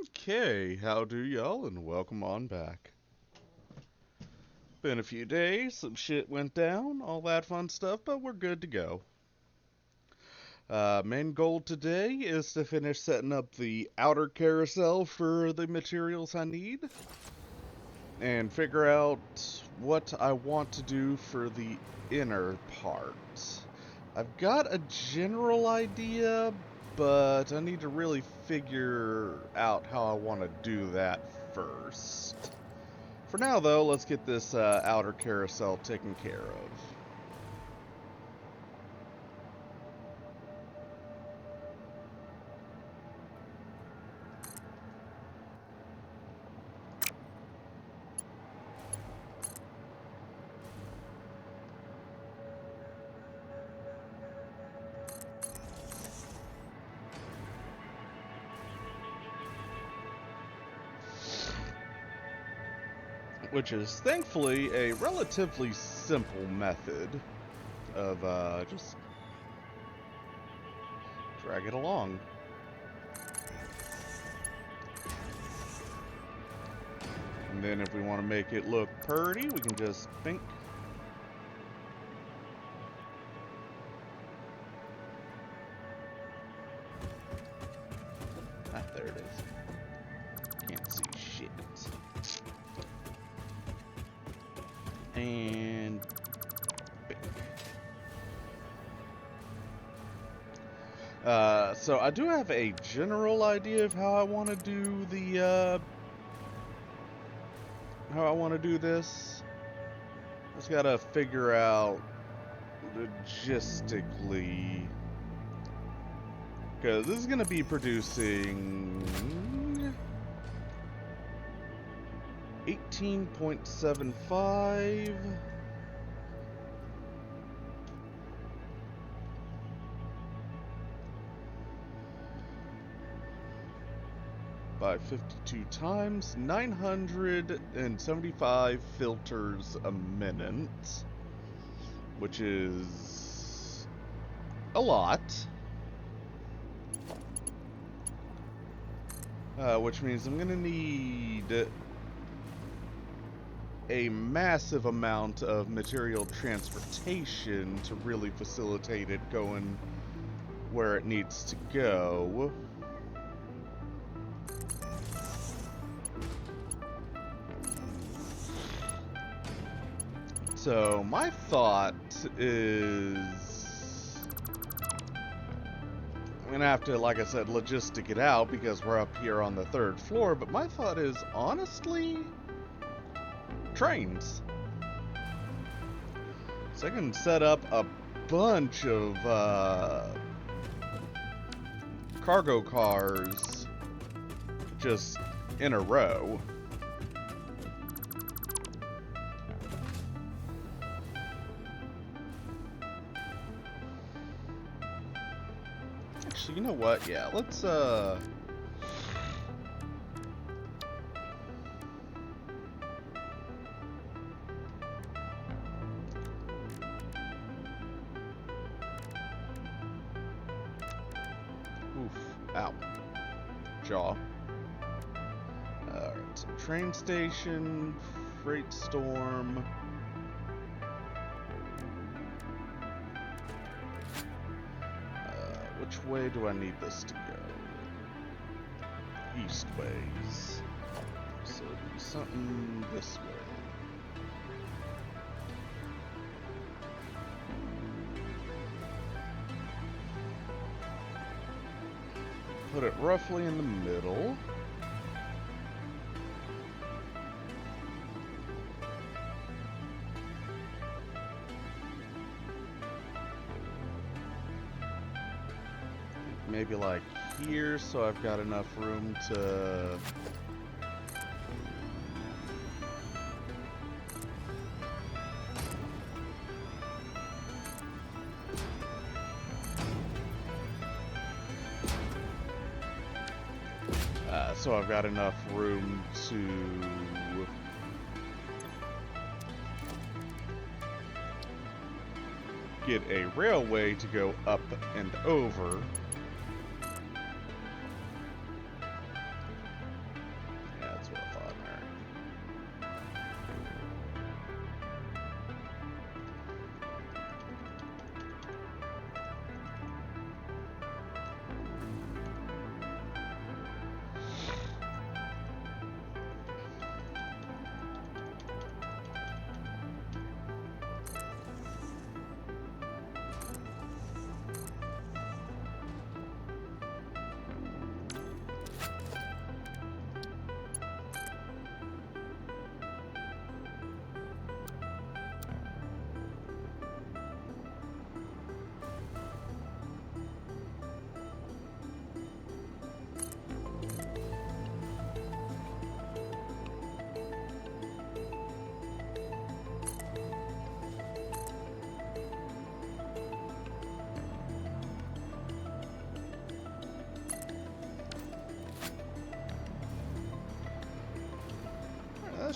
Okay, how do y'all, and welcome on back. Been a few days, some shit went down, all that fun stuff, but we're good to go. Main goal today is to finish setting up the outer carousel for the materials I need, and figure out what I want to do for the inner part. I've got a general idea, but I need to really figure out how I want to do that first. For now, though, let's get this outer carousel taken care of. Which is thankfully a relatively simple method of just drag it along. And then if we want to make it look purty, we can just think. Ah, there it is. Can't see shit. And bink. So I do have a general idea of how I want to do the how I want to do this. Just gotta figure out logistically, because this is gonna be producing 18.75 by 52 times 975 filters a minute, which is a lot. Which means I'm gonna need a massive amount of material transportation to really facilitate it going where it needs to go. So my thought is I'm gonna have to, like I said, logistic it out because we're up here on the 3rd floor, but my thought is honestly trains. So I can set up a bunch of cargo cars just in a row. Actually, you know what? Yeah, let's oof, ow. Jaw. Alright, so train station, freight storm. Which way do I need this to go? East ways. So it'd be something this way. Put it roughly in the middle. Maybe like here, so I've got enough room to so I've got enough room to get a railway to go up and over.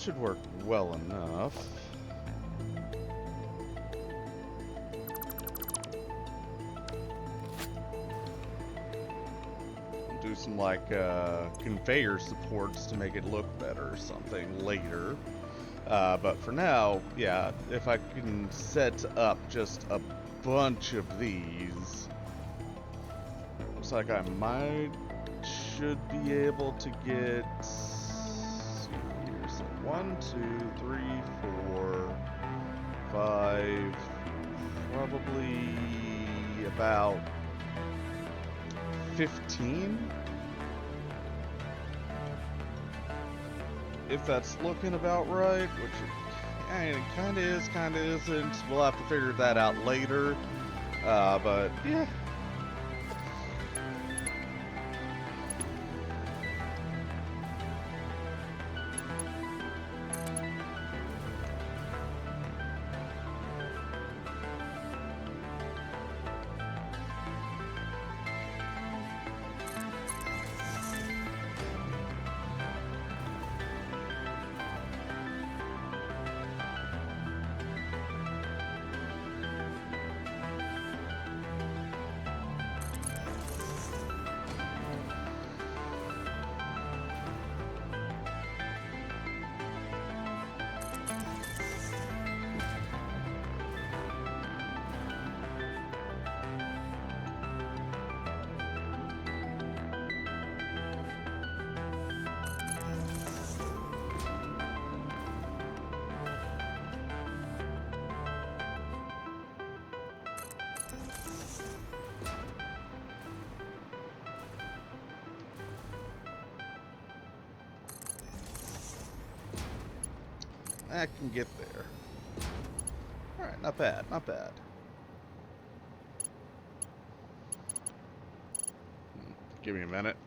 should work well enough. Do some like conveyor supports to make it look better or something later. But for now, yeah, if I can set up just a bunch of these, looks like I should be able to get, here's 1, 2, 3, 4, 5, probably about 15, if that's looking about right, which it kind of is, kind of isn't. We'll have to figure that out later, but yeah. I can get there. Alright, not bad, not bad. Give me a minute.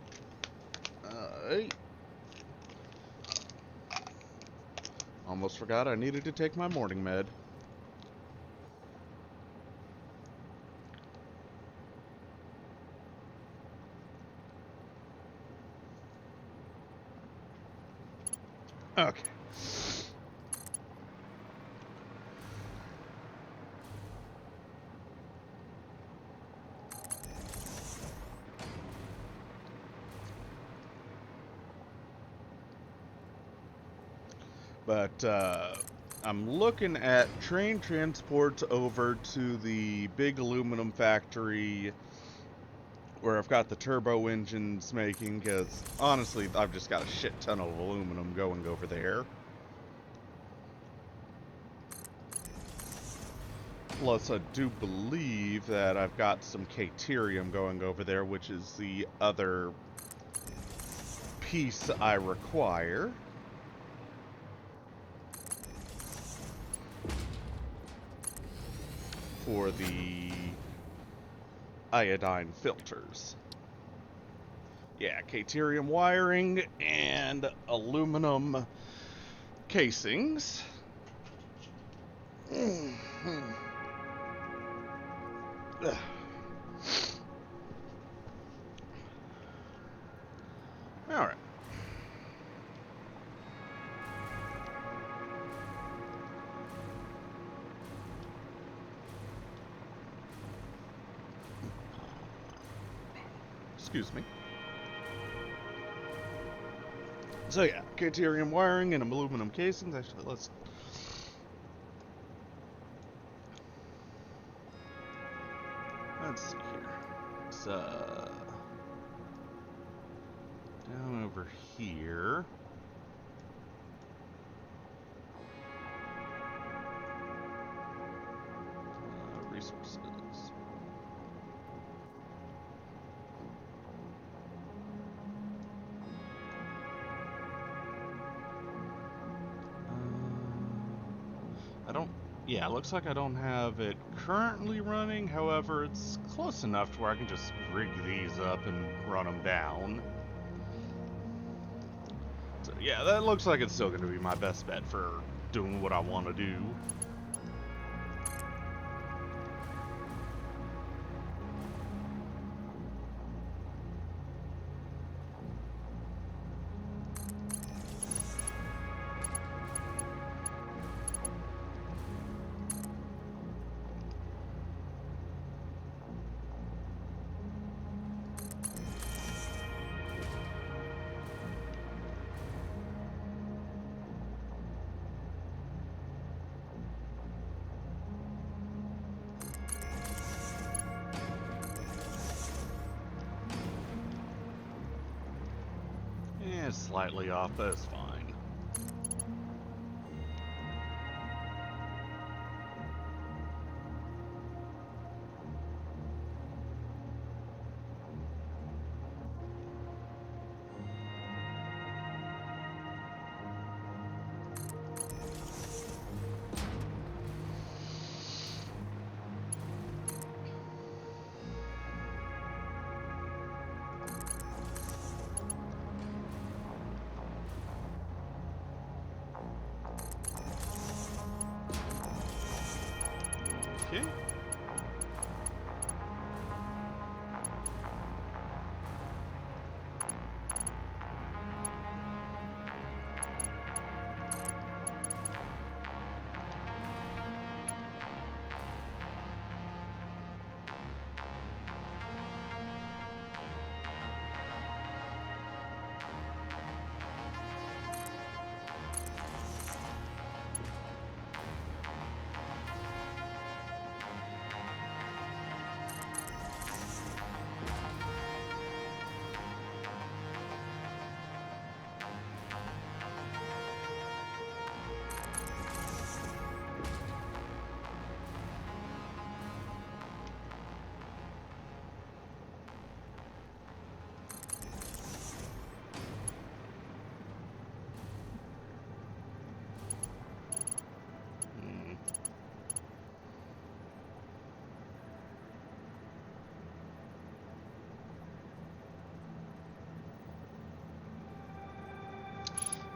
Almost forgot I needed to take my morning med. Okay. But I'm looking at train transports over to the big aluminum factory where I've got the turbo engines making, because honestly, I've just got a shit ton of aluminum going over there. Plus, I do believe that I've got some caterium going over there, which is the other piece I require. For the iodine filters. Yeah, caterium wiring and aluminum casings. Alright. Excuse me. So yeah, caterium wiring and aluminum casings. Actually, let's see here. It's down over here. Resources. Yeah, it looks like I don't have it currently running. However, it's close enough to where I can just rig these up and run them down. So yeah, that looks like it's still going to be my best bet for doing what I want to do. It's slightly off, but it's fine. Okay.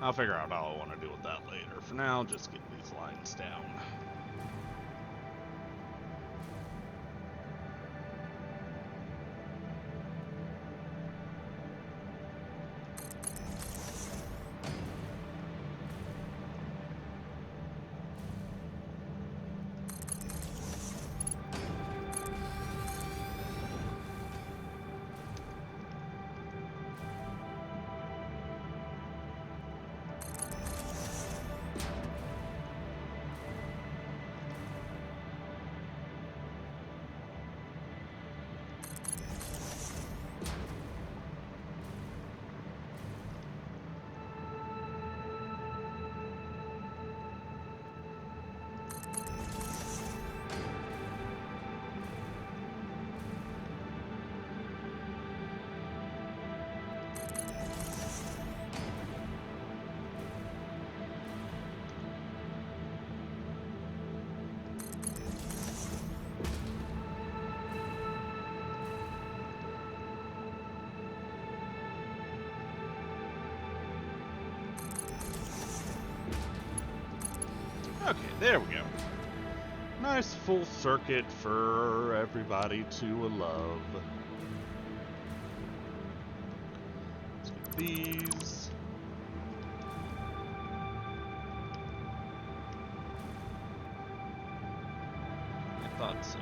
I'll figure out how I want to deal with that later. For now, just get these lines down. Okay, there we go. Nice full circuit for everybody to love. Let's get these. I thought so.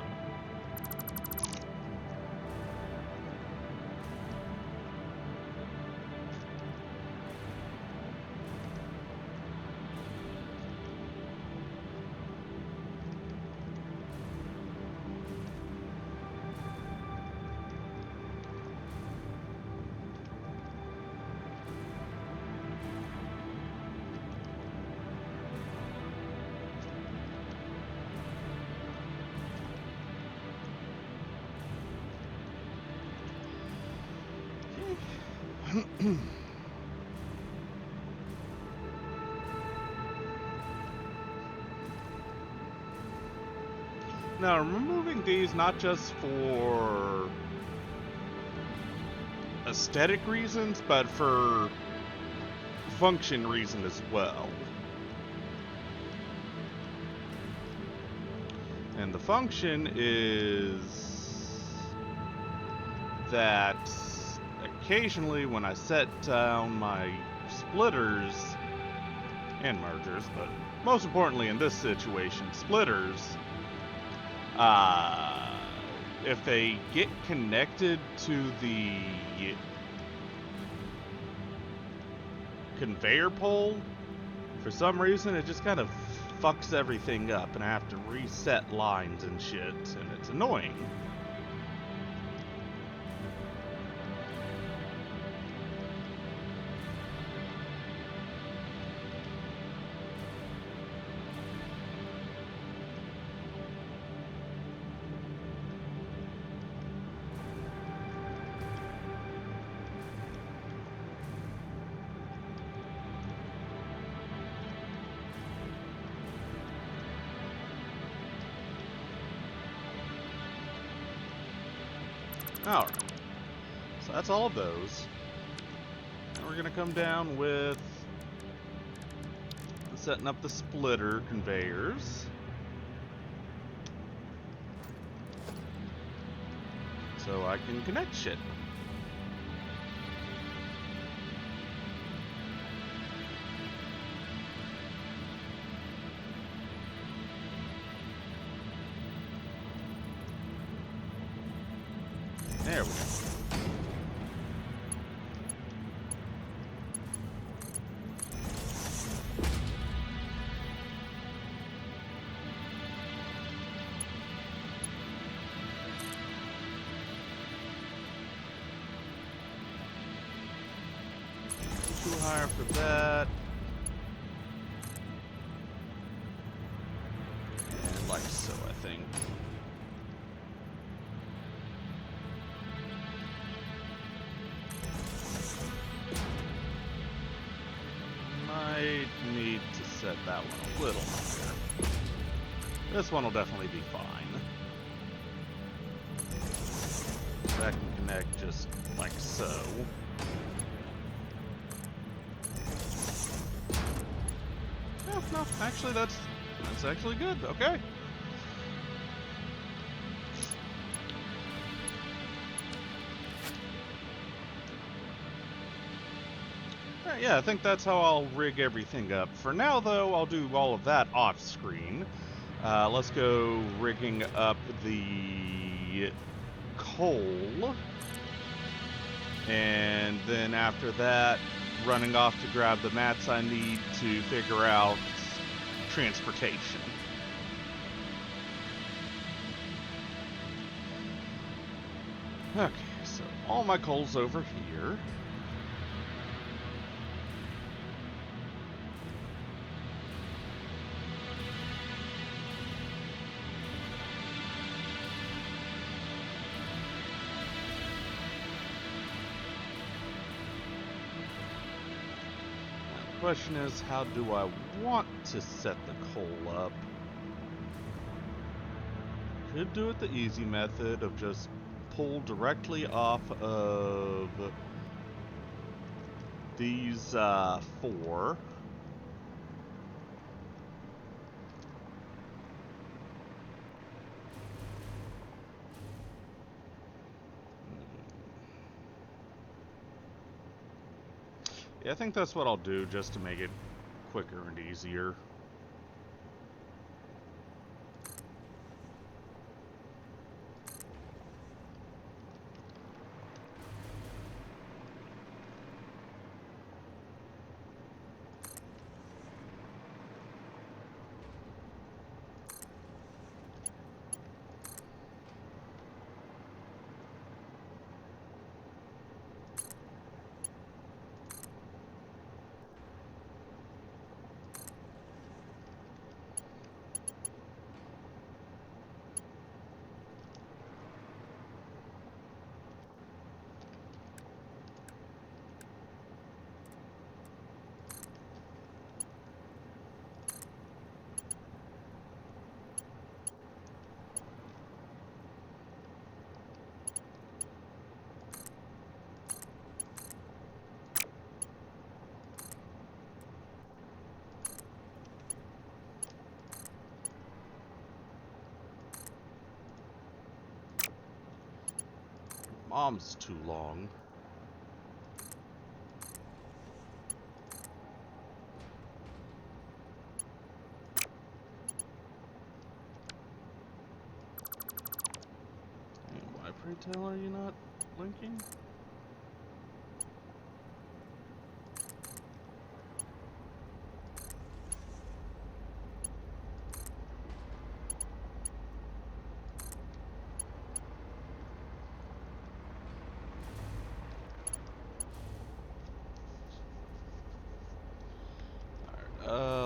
Now, I'm removing these not just for aesthetic reasons, but for function reason as well. And the function is that occasionally when I set down my splitters and mergers, but most importantly in this situation, splitters, if they get connected to the conveyor pole, for some reason it just kind of fucks everything up and I have to reset lines and shit, and it's annoying. Alright. So that's all of those. And we're going to come down with setting up the splitter conveyors. So I can connect shit. There we go. Too high for that. And like so, I think. Might need to set that one a little higher. This one will definitely be fine. That can connect just like so. Oh, no, actually that's actually good. Okay. Yeah, I think that's how I'll rig everything up. For now, though, I'll do all of that off screen. Let's go rigging up the coal. And then after that, running off to grab the mats I need to figure out transportation. Okay, so all my coal's over here. The question is, how do I want to set the coal up? Could do it the easy method of just pull directly off of these 4. Yeah, I think that's what I'll do just to make it quicker and easier. Mom's too long. Why, pray tell, are you not blinking?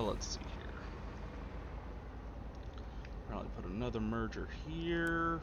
Let's see here. Probably put another merger here.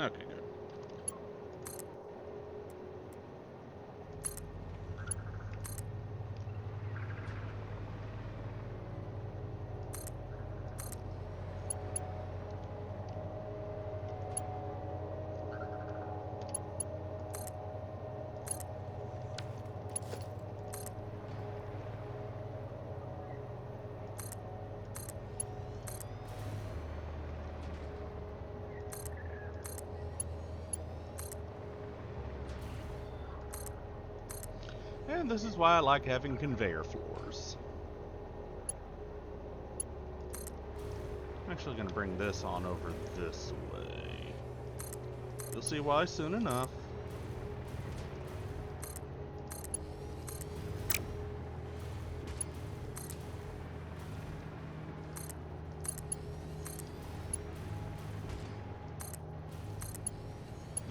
Okay, good. And this is why I like having conveyor floors. I'm actually going to bring this on over this way. You'll see why soon enough.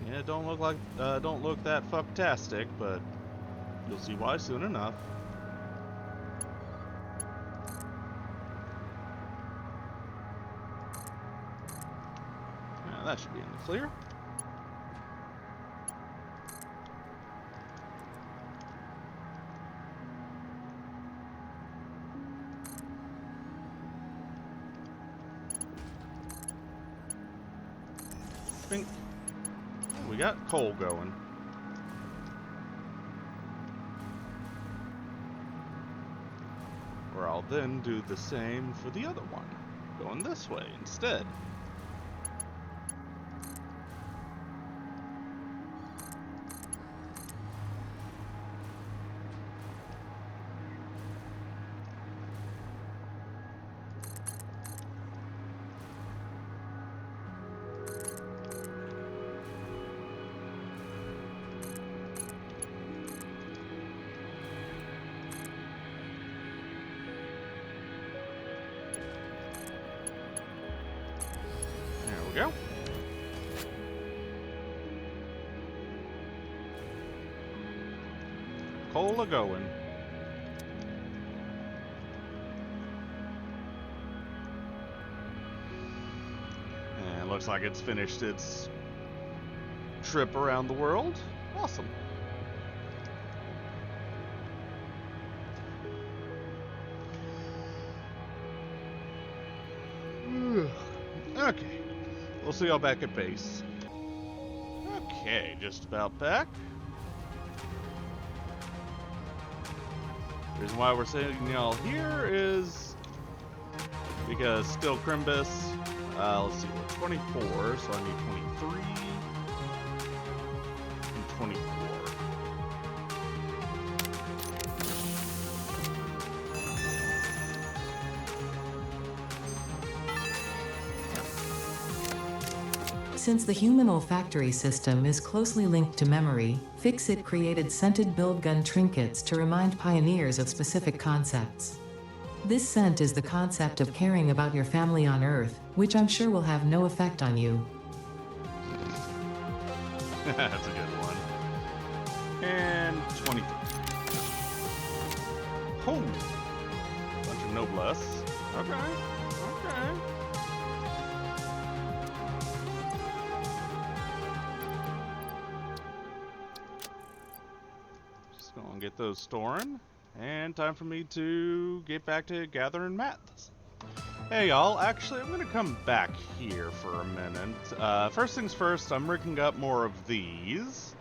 Yeah, don't look that fucktastic, but you'll see why soon enough. Yeah, that should be in the clear. Bink. We got coal going. Where I'll then do the same for the other one, going this way instead. There we go. Coal a-going. And it looks like it's finished its trip around the world. Awesome. Okay. We'll see y'all back at base. Okay, just about back. The reason why we're sending y'all here is because still Crimbus. Let's see, we're 24, so I need 23 and 24. Since the human olfactory system is closely linked to memory, Fix-It created scented build gun trinkets to remind pioneers of specific concepts. This scent is the concept of caring about your family on Earth, which I'm sure will have no effect on you. That's a good one. And 23. Oh! Bunch of noblesse. Okay. Okay. Just gonna get those storing. And time for me to get back to gathering mats. Hey y'all, actually I'm gonna come back here for a minute. First things first, I'm rigging up more of these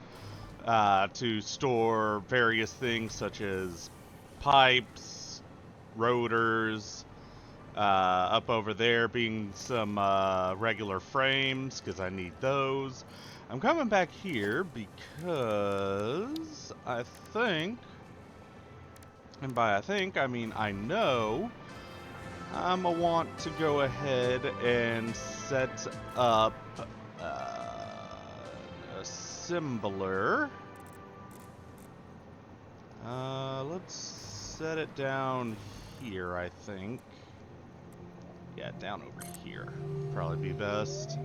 to store various things such as pipes, rotors, up over there being some regular frames because I need those. I'm coming back here because I think, and by I think I mean I know, I'm gonna want to go ahead and set up a assembler. Let's set it down here, I think. Yeah, down over here. Probably be best.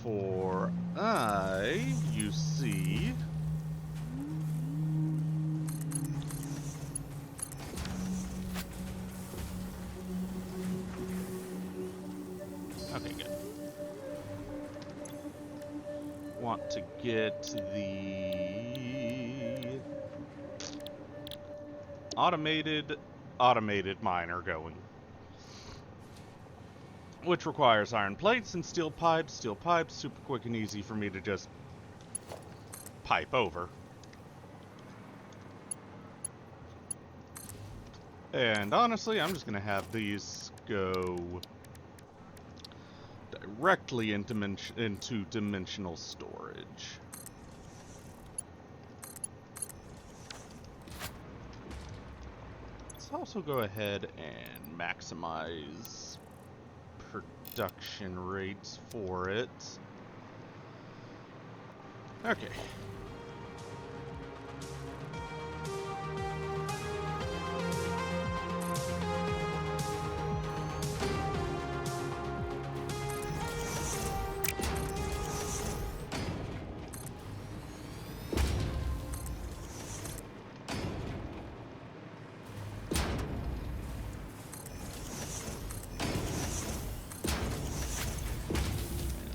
For you see... Okay, good. Want to get the automated miner going, which requires iron plates and steel pipes. Steel pipes, super quick and easy for me to just pipe over. And honestly, I'm just gonna have these go directly into dimensional storage. Let's also go ahead and maximize production rates for it. Okay.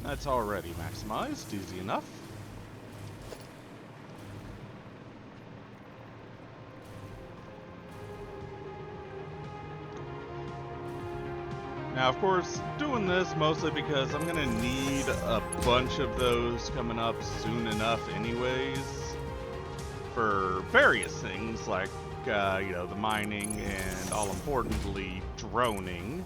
That's already maximized, easy enough. Now, of course, doing this mostly because I'm gonna need a bunch of those coming up soon enough anyways, for various things like, you know, the mining and, all importantly, droning.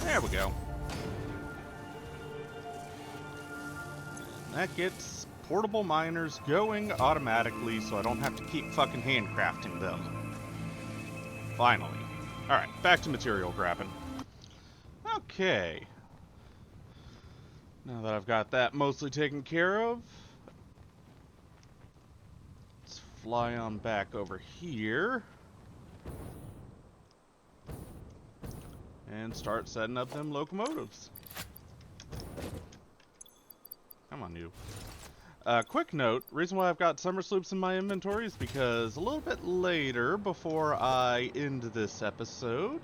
There we go. And that gets portable miners going automatically so I don't have to keep fucking handcrafting them. Finally. Alright, back to material grabbing. Okay. Now that I've got that mostly taken care of, let's fly on back over here. And start setting up them locomotives. Come on, you. Quick note, reason why I've got summer sloops in my inventory is because a little bit later, before I end this episode,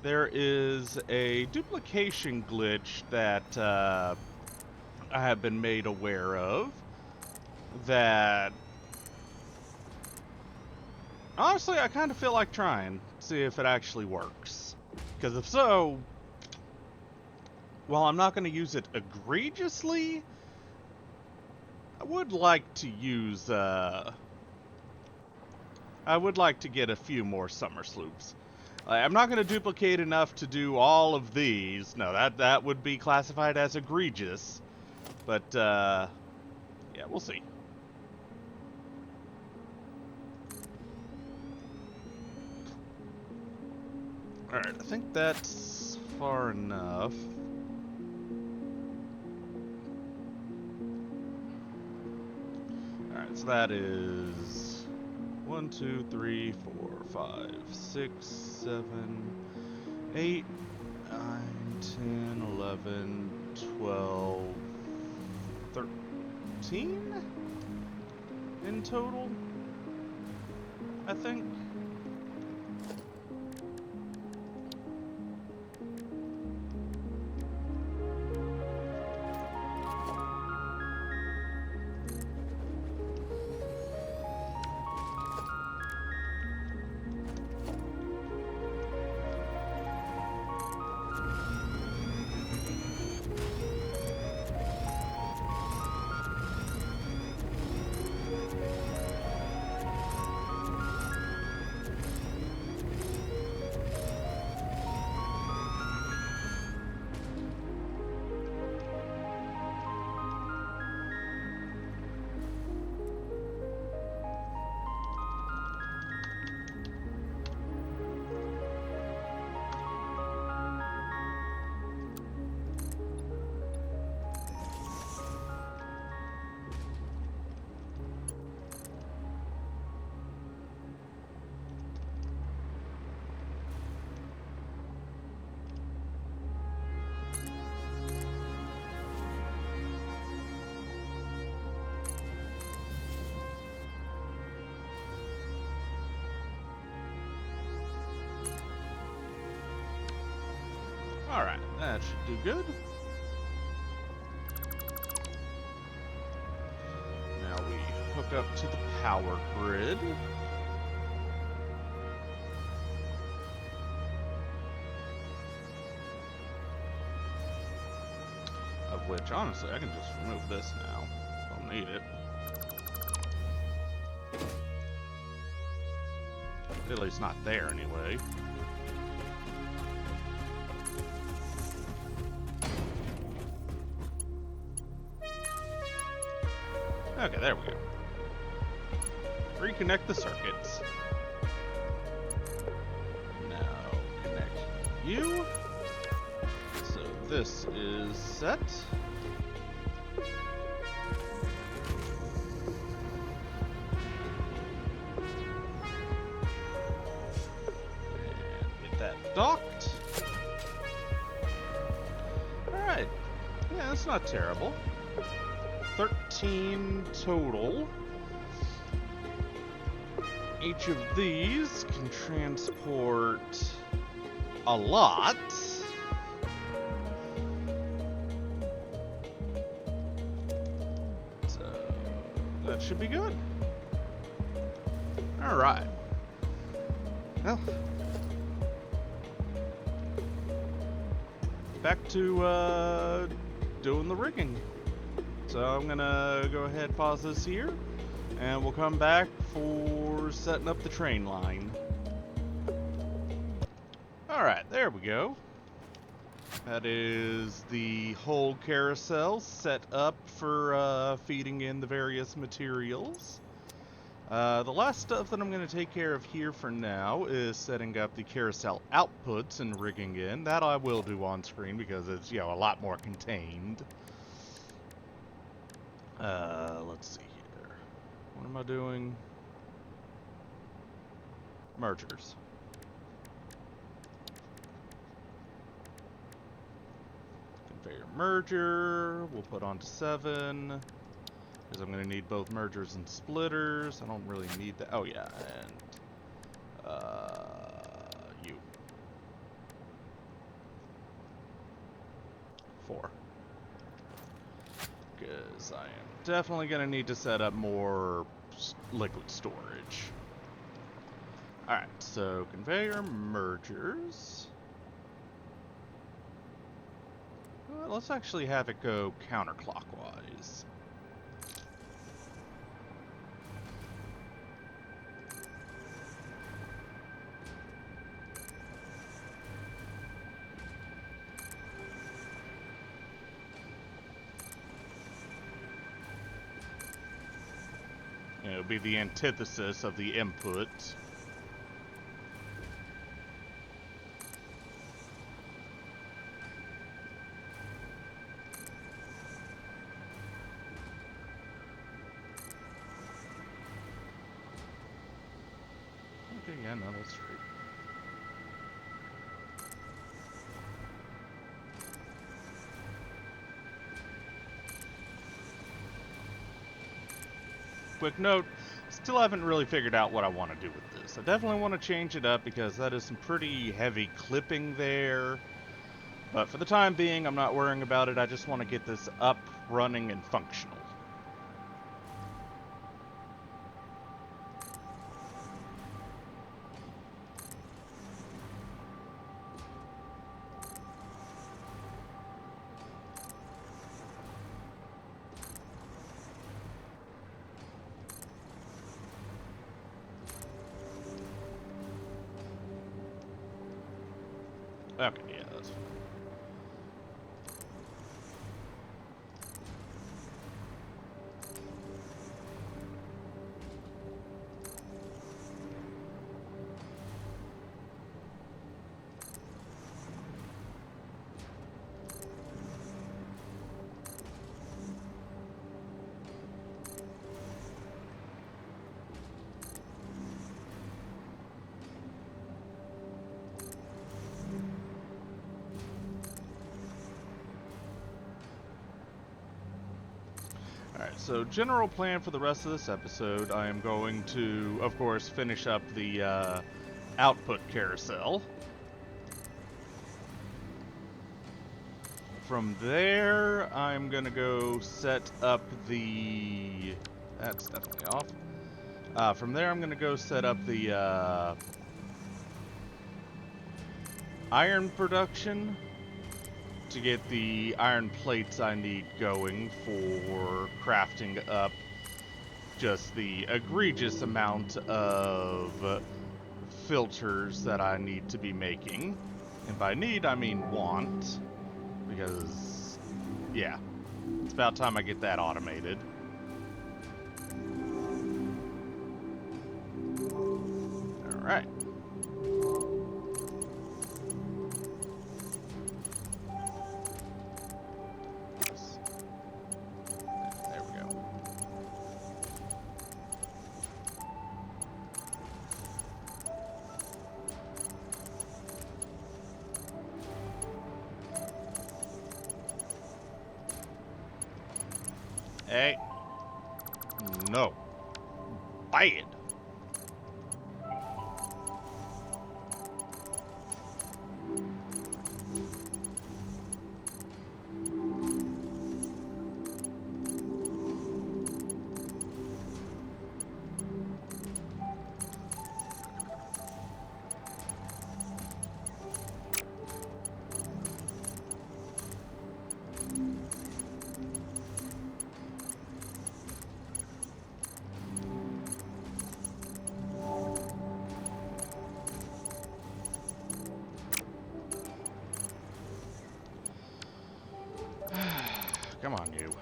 there is a duplication glitch that I have been made aware of that honestly I kind of feel like trying to see if it actually works. Because if so, while I'm not going to use it egregiously, I would like to use, I would like to get a few more summer sloops. I'm not going to duplicate enough to do all of these. No, that would be classified as egregious. But, yeah, we'll see. Alright, I think that's far enough. Alright, so that is 1, 2, 3, 4, 5, 6, 7, 8, 9, 10, 11, 12, 13 in total, I think. Alright, that should do good. Now we hook up to the power grid. Of which, honestly, I can just remove this now. Don't need it. At least not there, anyway. Okay, there we go. Reconnect the circuits. Now, connect you. So this is set. And get that docked. Alright. Yeah, that's not terrible. 13 total. Each of these can transport a lot. So that should be good. Alright. Well, back to doing the rigging. So I'm gonna go ahead and pause this here, and we'll come back for setting up the train line. Alright, there we go. That is the whole carousel set up for feeding in the various materials. The last stuff that I'm going to take care of here for now is setting up the carousel outputs and rigging in. That I will do on screen because it's, you know, a lot more contained. Let's see here. What am I doing? Mergers. Conveyor merger, we'll put on to 7. Because I'm going to need both mergers and splitters. I don't really need that. Oh yeah, and you. 4. Because I am definitely going to need to set up more liquid storage. Alright, so conveyor mergers. Well, let's actually have it go counterclockwise. It would be the antithesis of the input. Okay, yeah, no, that's right. Quick note, still haven't really figured out what I want to do with this. I definitely want to change it up because that is some pretty heavy clipping there. But for the time being, I'm not worrying about it. I just want to get this up, running, and functional. Okay, yeah, that's fine. Alright, so general plan for the rest of this episode, I am going to, of course, finish up the output carousel. From there, I'm gonna go set up the... That's definitely off. From there, I'm gonna go set up the iron production to get the iron plates I need going for crafting up just the egregious amount of filters that I need to be making. And by need, I mean want. Because, yeah, it's about time I get that automated. Alright. There we go. Hey. No. Bad. Come on, you.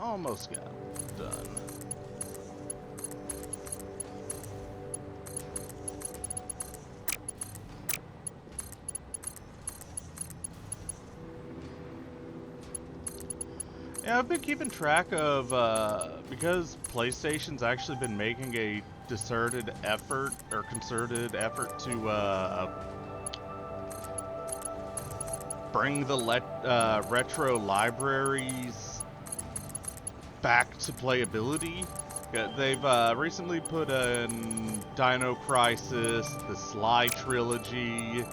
Almost got it done. Yeah, I've been keeping track of, because PlayStation's actually been making a concerted effort to, bring the retro libraries back to playability. They've recently put in Dino Crisis, the Sly trilogy,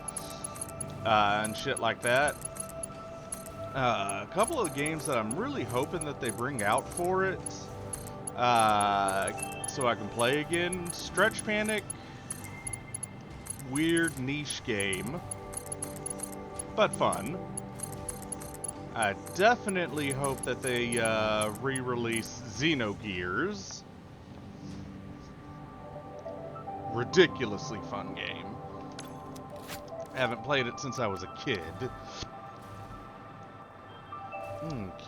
and shit like that. A couple of games that I'm really hoping that they bring out for it, so I can play again. Stretch Panic, weird niche game, but fun. I definitely hope that they re-release Xenogears. Ridiculously fun game. I haven't played it since I was a kid. Okay.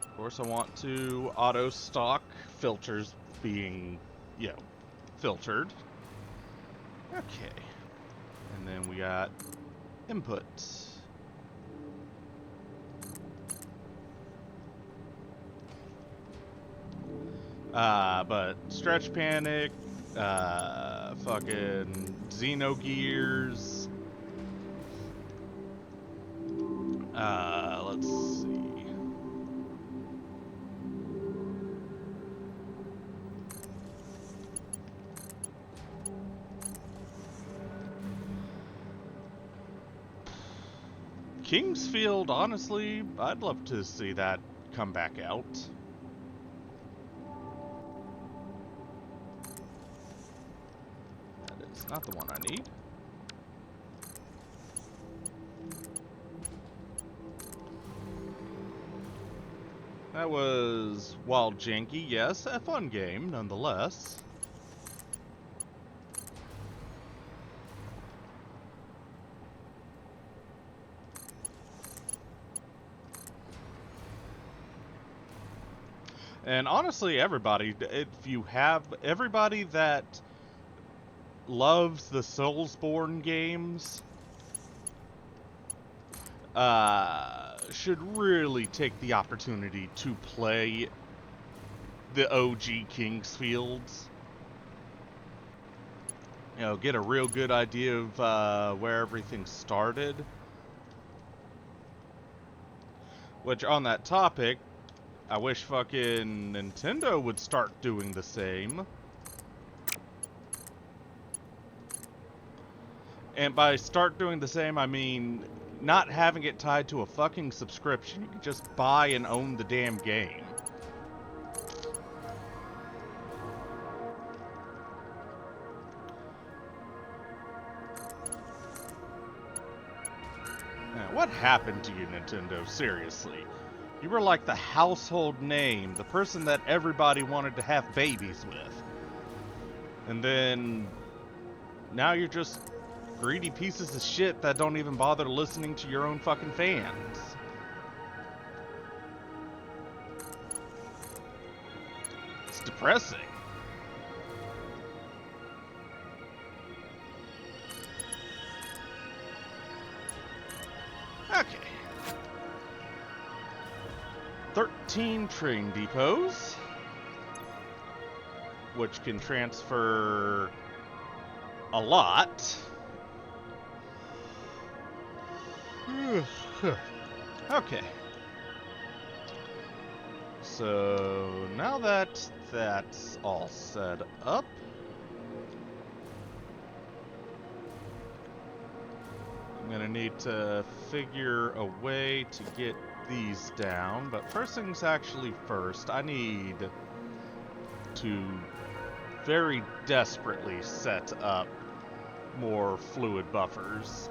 Of course, I want to auto stock filters being, filtered. Okay. And then we got input. But Stretch Panic, fucking Xenogears, let's see. Kingsfield, honestly, I'd love to see that come back out. That is not the one I need. That was, while janky, yes, a fun game nonetheless. And honestly, everybody, if you have everybody that loves the Soulsborne games, should really take the opportunity to play the OG Kingsfields. You know, get a real good idea of where everything started. Which, on that topic, I wish fucking Nintendo would start doing the same. And by start doing the same, I mean not having it tied to a fucking subscription. You can just buy and own the damn game. Now, what happened to you, Nintendo? Seriously. You were like the household name, the person that everybody wanted to have babies with. And then now you're just greedy pieces of shit that don't even bother listening to your own fucking fans. It's depressing. Okay. 13 train depots, which can transfer a lot. Okay. So now that that's all set up, I'm gonna need to figure a way to get these down, but first things actually first, I need to very desperately set up more fluid buffers.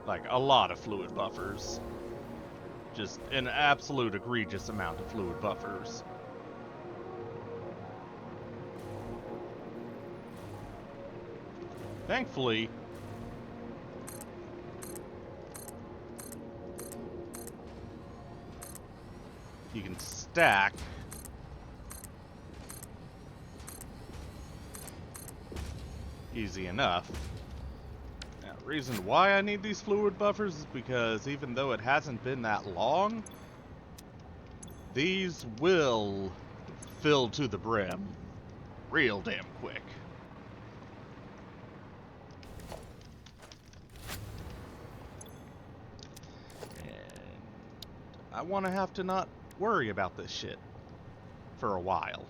Like, a lot of fluid buffers. Just an absolute egregious amount of fluid buffers. Thankfully, you can stack easy enough. Now, the reason why I need these fluid buffers is because even though it hasn't been that long, these will fill to the brim real damn quick. And I want to have to not worry about this shit for a while.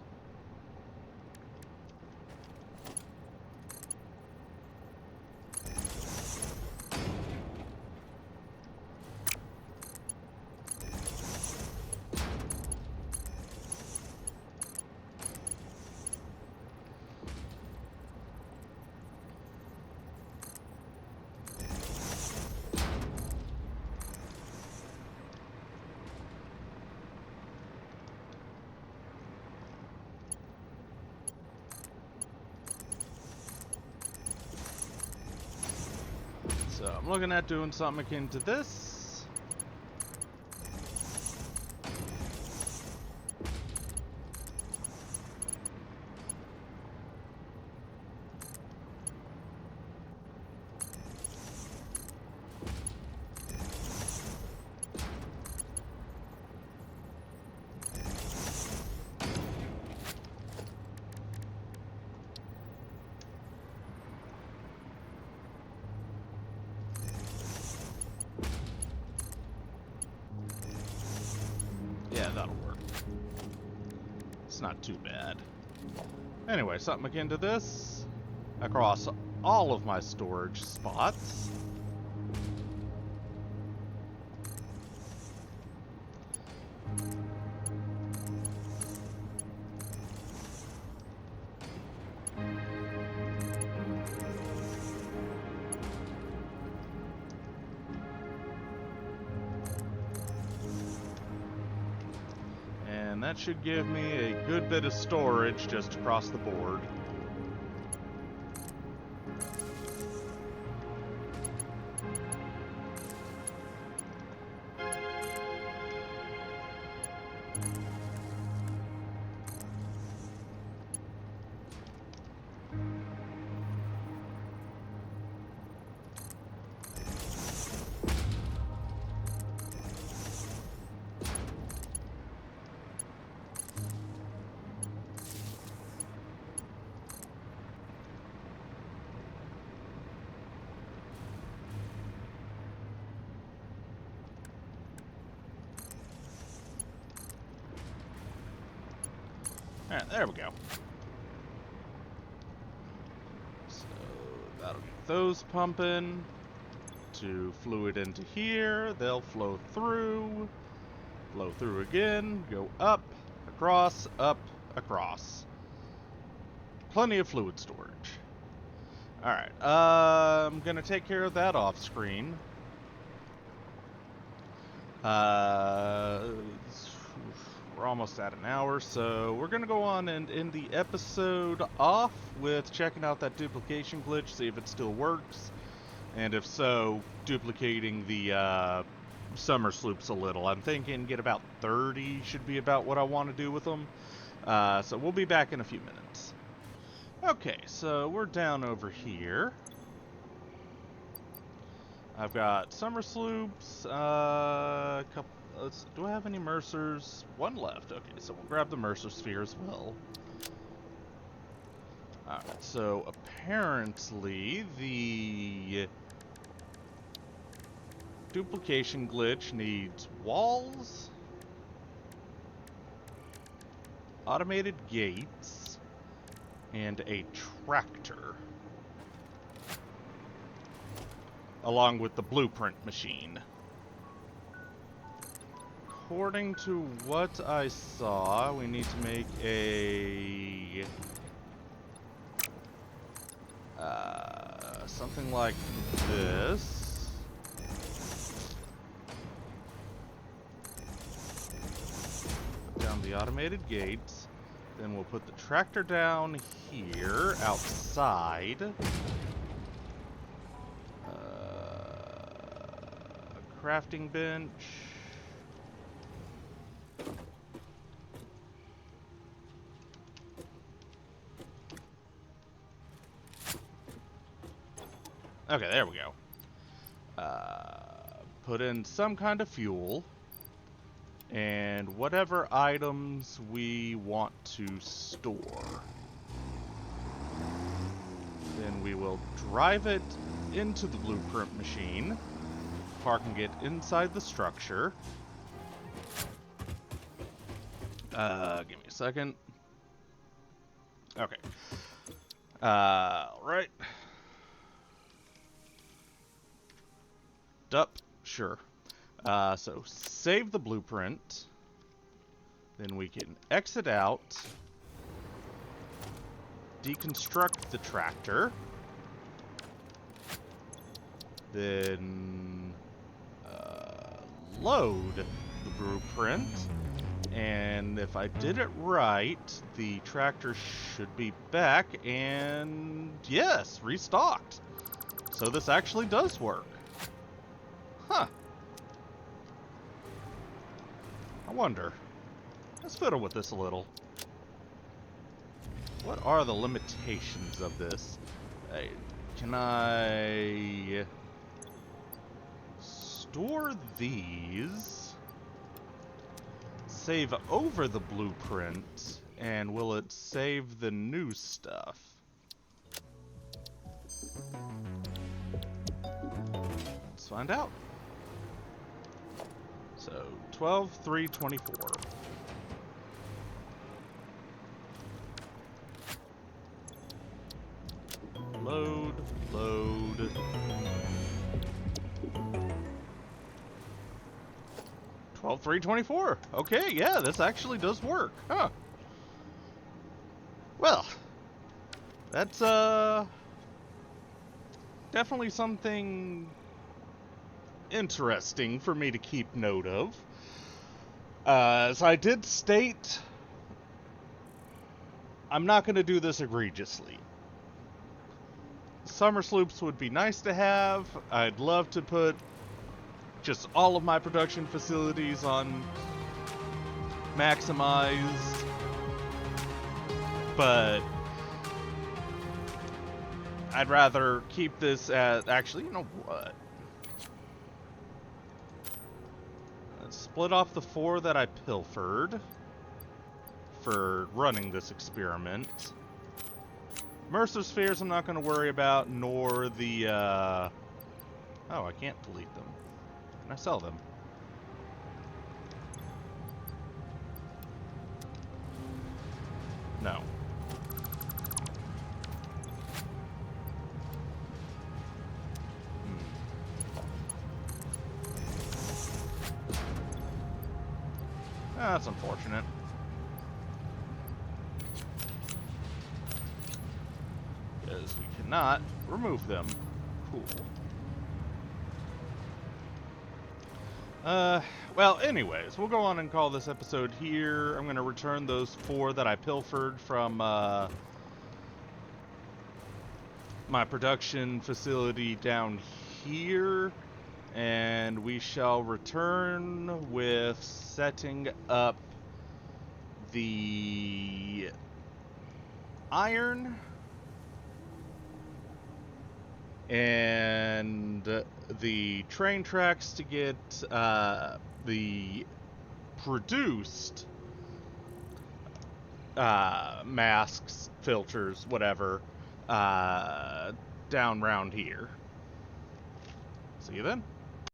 So I'm looking at doing something akin to this. Yeah, that'll work. It's not too bad. Anyway, something akin to this across all of my storage spots. And that should give me a good bit of storage just across the board. Alright, there we go. So that'll get those pumping. To fluid into here, they'll flow through again, go up, across, across. Plenty of fluid storage. Alright, I'm gonna take care of that off screen. We're almost at an hour, so we're gonna go on and end the episode off with checking out that duplication glitch, see if it still works, and if so, duplicating the summer sloops a little. I'm thinking get about 30 should be about what I want to do with them. So we'll be back in a few minutes. Okay, so we're down over here. I've got summer sloops, a couple. Do I have any Mercers? One left. Okay, so we'll grab the Mercer sphere as well. Alright, so apparently the duplication glitch needs walls, automated gates, and a tractor, along with the blueprint machine. According to what I saw, we need to make a something like this. Put down the automated gates. Then we'll put the tractor down here, outside. Crafting bench. Okay, there we go. Put in some kind of fuel. And whatever items we want to store. Then we will drive it into the blueprint machine. Parking it inside the structure. Give me a second. Okay. Alright. Up, sure. So save the blueprint. Then we can exit out. Deconstruct the tractor. Then load the blueprint. And if I did it right, the tractor should be back and yes, restocked. So this actually does work. Huh. I wonder. Let's fiddle with this a little. What are the limitations of this? Can I store these? Save over the blueprint, and will it save the new stuff? Let's find out. So 12/3/24. Load. 12/3/24. Okay, yeah, this actually does work. Huh. Well, that's definitely something interesting for me to keep note of. As I did state, I'm not going to do this egregiously. Summer sloops would be nice to have. I'd love to put just all of my production facilities on maximized, but I'd rather keep this at, actually, you know what? Let's split off the 4 that I pilfered for running this experiment. Mercer spheres I'm not going to worry about, nor the, oh, I can't delete them. Can I sell them? No. That's unfortunate. Because we cannot remove them. Cool. Well, anyways, we'll go on and call this episode here. I'm going to return those 4 that I pilfered from, my production facility down here. And we shall return with setting up the iron and the train tracks to get the produced masks, filters, whatever, down round here. See you then.